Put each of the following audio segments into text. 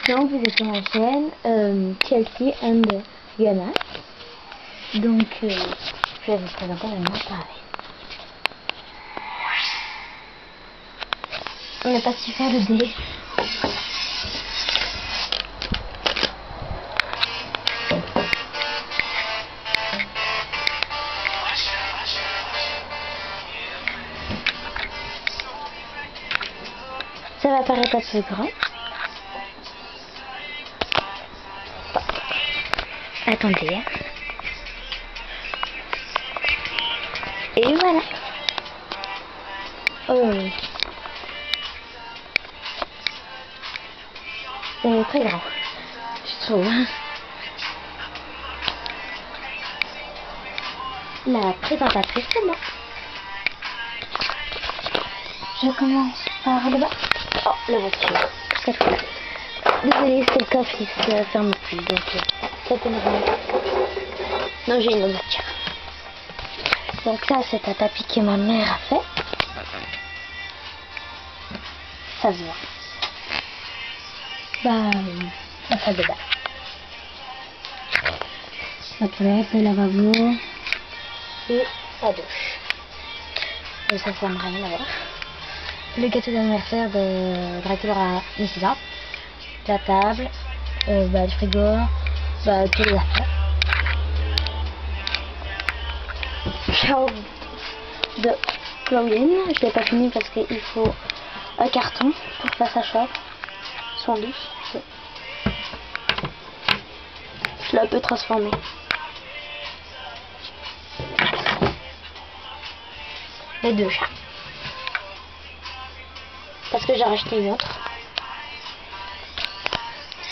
Non, vous êtes sur la chaîne Chelsea and Yana. Donc, je vais vous présenter le nom pareil. On n'est pas si fort de dé. Ça va paraître un peu grand. Attendez. Et voilà. Oh. C'est très grand, je trouve. La présentatrice, c'est moi. Je commence par le bas. Oh, la voiture. Désolée, c'est le coffre, il se ferme plus. Donc, c'est normal. Non, j'ai une autre voiture. Donc ça, c'est un tapis que ma mère a fait. Ça se voit. Bah, la salle de bain. La toilette, le lavabo et la douche. Et ça n'a rien à voir. Le gâteau d'anniversaire de Dracula Nissa. La table, le frigo, tous les affaires. Chambre de Chloé. Je l'ai pas fini parce qu'il faut un carton pour faire sa chambre. Son lit. Je l'ai un peu transformé. Les deux chats. Parce que j'ai racheté une autre.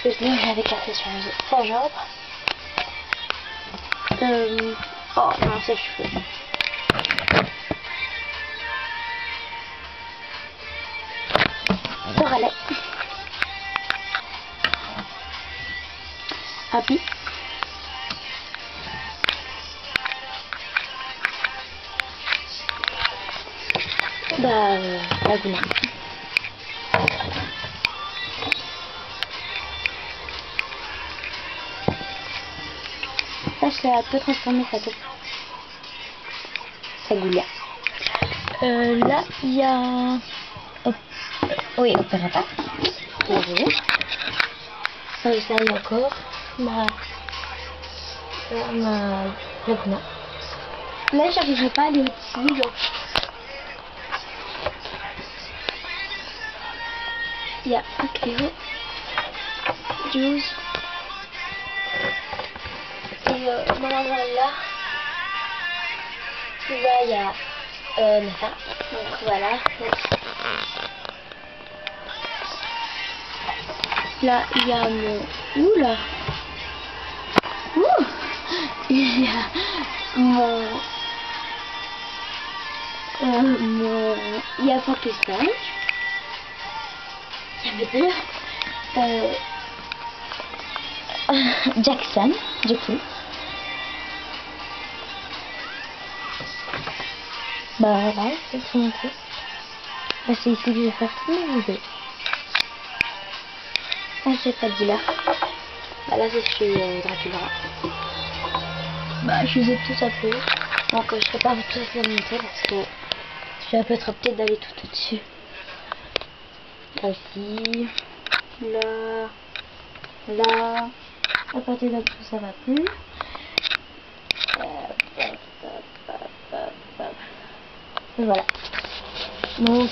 Parce que je l'avais cassé sur sa jambe. Oh non, ses cheveux. Soralais. Happy. Laguna. Ça, je l'ai un peu transformé sa tête. Sa goulia. Là, il y a... oui, opérateur. Ça, il y a encore ma Laguna. Là, j'arriverai pas à aller au-dessus, donc... il y a un Cléo, 12 et maman là, il y a Nafa, donc voilà. Là il y a mon... Oula. Il y a il y a Pakistan. Il y avait deux. Jackson, du coup. Bah voilà, c'est son truc. Bah, c'est ici que je vais faire tous mes vidéos. Ah, j'ai pas dit là. Bah là, c'est chez Dracula. Bah, je les ai tous un peu. Donc, je serai pas tous les monter parce que je suis un peu trop petite d'aller tout au-dessus. Là aussi. Là, à partir de tout ça va plus. Et voilà. Donc,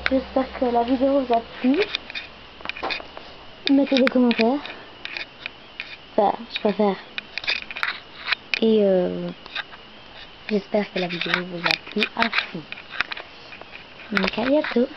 j'espère que la vidéo vous a plu. Mettez des commentaires. Enfin, je préfère. Et j'espère que la vidéo vous a plu à fond. Donc à bientôt.